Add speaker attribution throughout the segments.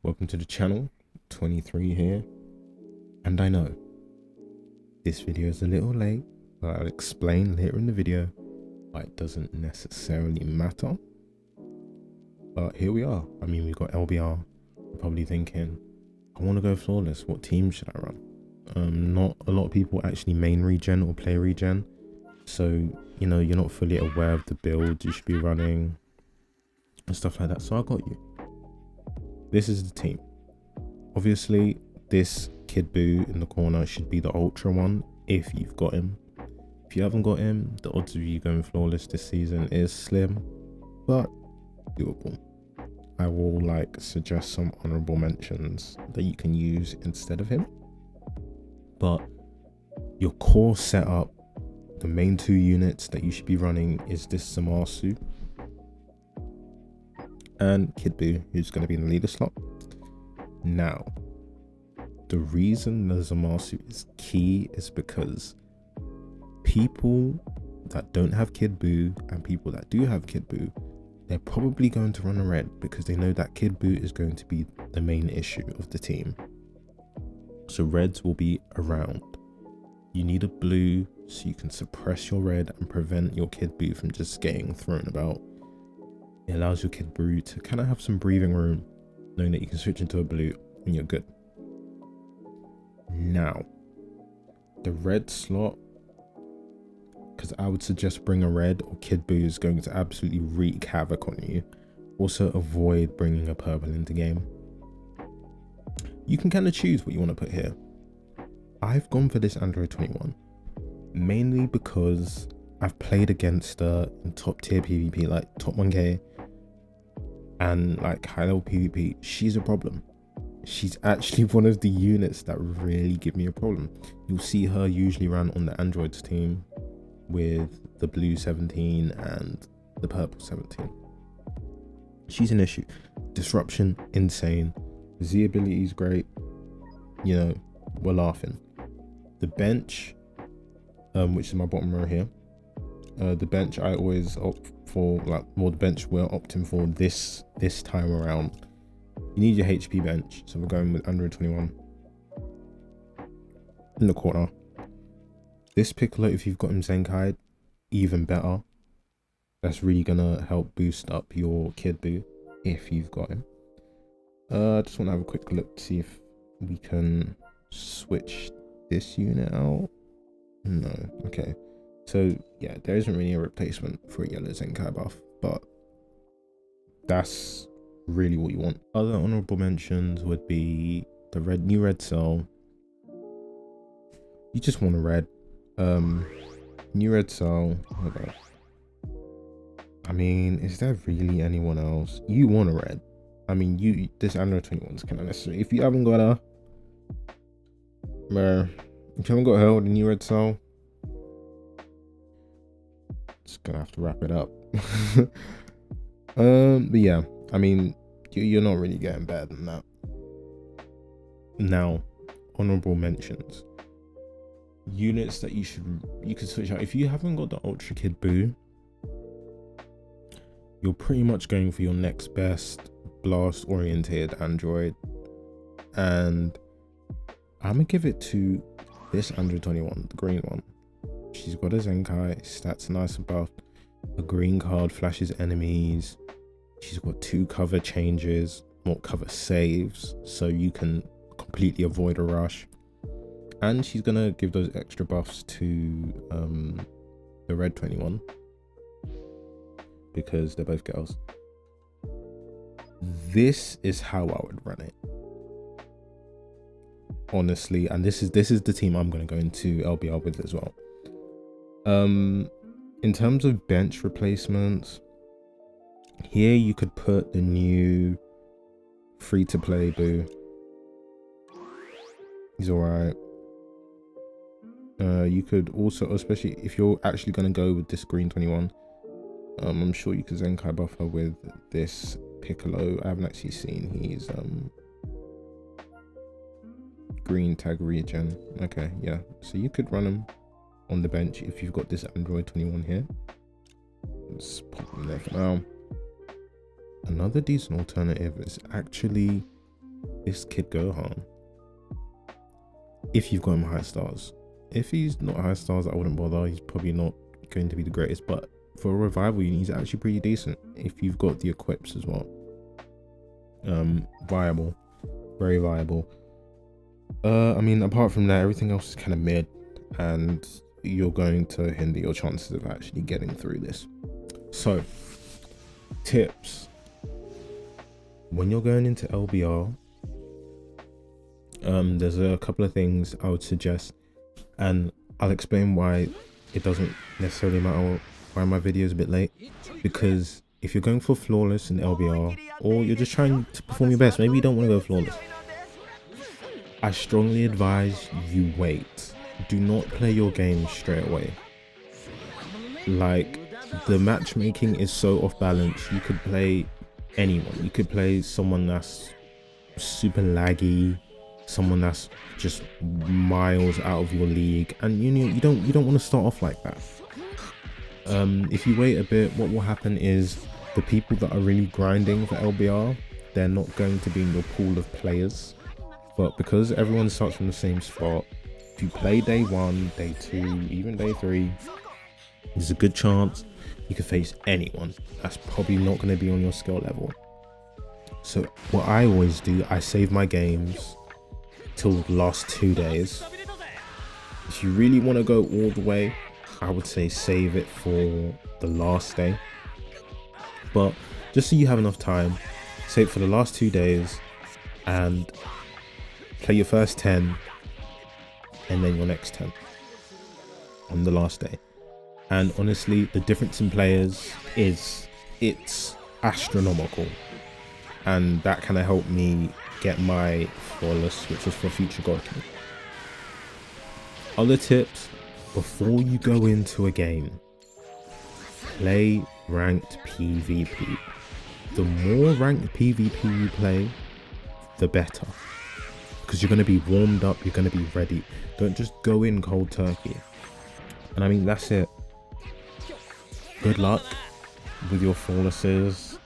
Speaker 1: welcome to the channel. 23 here, and I know this video is a little late, but I'll explain later in the video why it doesn't necessarily matter. But here we are. I mean, we've got LBR. You're probably thinking, I want to go flawless, what team should I run? Not a lot of people actually main regen or play regen, so you know, you're not fully aware of the build you should be running and stuff like that. So I got you. This is the team. Obviously, this Kid Buu in the corner should be the ultra one if you've got him. If you haven't got him, the odds of you going flawless this season is slim, but doable. I will suggest some honorable mentions that you can use instead of him. But your core setup, the main two units that you should be running is this Zamasu and Kid Buu, who's going to be in the leader slot. Now, the reason the Zamasu is key is because people that don't have Kid Buu and people that do have Kid Buu, they're probably going to run a red because they know that Kid Buu is going to be the main issue of the team. So reds will be around. You need a blue so you can suppress your red and prevent your Kid Buu from just getting thrown about. It allows your Kid Buu to kind of have some breathing room, knowing that you can switch into a blue and you're good. Now, the red slot, because I would suggest bring a red or Kid Buu is going to absolutely wreak havoc on you. Also avoid bringing a purple into game. You can kind of choose what you want to put here. I've gone for this Android 21, mainly because I've played against her in top tier PvP, like top 1k and high level PvP. She's a problem. She's actually one of the units that really give me a problem. You'll see her usually run on the Androids team with the blue 17 and the purple 17. She's an issue. Disruption, insane. Z ability is great. You know, we're laughing. The bench, which is my bottom row here. The bench I always opt for, the bench we're opting for this time around. You need your HP bench, so we're going with Android 21 in the corner. This Piccolo, if you've got him Zenkai, even better. That's really gonna help boost up your Kid Buu if you've got him. I just want to have a quick look to see if we can switch this unit out. No, okay. So yeah, there isn't really a replacement for a yellow Zenkai buff, but that's really what you want. Other honorable mentions would be the new red cell. You just want a red. New red cell. Okay. I mean, is there really anyone else? You want a red. I mean, this Android 21 is kind of necessary. If you haven't got her, if you haven't got her with the new red cell, just gonna have to wrap it up. But yeah, I mean, you're not really getting better than that. Now, honorable mentions. Units that you could switch out. If you haven't got the Ultra Kid Buu, you're pretty much going for your next best blast oriented Android, and I'm gonna give it to this Android 21, the green one. She's got a Zenkai, stats nice and buffed. A green card flashes enemies. She's got 2 cover changes, more cover saves, so you can completely avoid a rush. And she's gonna give those extra buffs to the red 21 because they're both girls. This is how I would run it, honestly, and this is the team I'm going to go into LBR with as well. In terms of bench replacements, here you could put the new free-to-play Buu. He's alright. You could also, especially if you're actually going to go with this green 21, I'm sure you could Zenkai buff her with this Piccolo. I haven't actually seen his green tag regen. Okay, yeah, so you could run him on the bench if you've got this Android 21 here. Let's pop him there for now. Another decent alternative is actually this kid Gohan. If you've got him high stars. If he's not high stars, I wouldn't bother. He's probably not going to be the greatest, but for a revival unit, he's actually pretty decent if you've got the equips as well. Viable, very viable. I mean, apart from that, everything else is kind of mid, and you're going to hinder your chances of actually getting through this. So, tips. When you're going into LBR, there's a couple of things I would suggest, and I'll explain why it doesn't necessarily matter why my video is a bit late. Because if you're going for flawless in LBR, or you're just trying to perform your best, maybe you don't want to go flawless, I strongly advise you wait. Do not play your game straight away. Like, the matchmaking is so off balance. You could play anyone. You could play someone that's super laggy, someone that's just miles out of your league, and you don't want to start off like that. If you wait a bit, what will happen is the people that are really grinding for LBR, they're not going to be in your pool of players. But because everyone starts from the same spot, if you play day 1, day 2, even day 3, there's a good chance you could face anyone that's probably not going to be on your skill level. So what I always do, I save my games till the last 2 days. If you really want to go all the way, I would say save it for the last day. But just so you have enough time, save it for the last 2 days and play your first 10 and then your next 10 on the last day. And honestly, the difference in players it's astronomical, and that kind of helped me get my flawless, which was for future God King. Other tips: before you go into a game, play ranked PvP. The more ranked PvP you play, the better, because you're going to be warmed up, you're going to be ready. Don't just go in cold turkey. And I mean, that's it. Good luck with your flawlesses.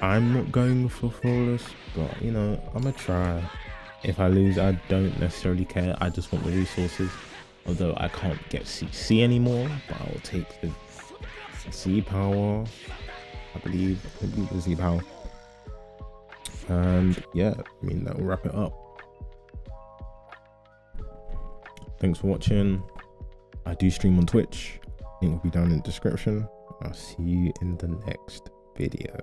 Speaker 1: I'm not going for flawless, but you know, I'm gonna try. If I lose, I don't necessarily care. I just want the resources. Although I can't get CC anymore, but I'll take the Z power. I believe the Z power. And yeah, I mean, that will wrap it up. Thanks for watching. I do stream on Twitch. Link will be down in the description. I'll see you in the next video.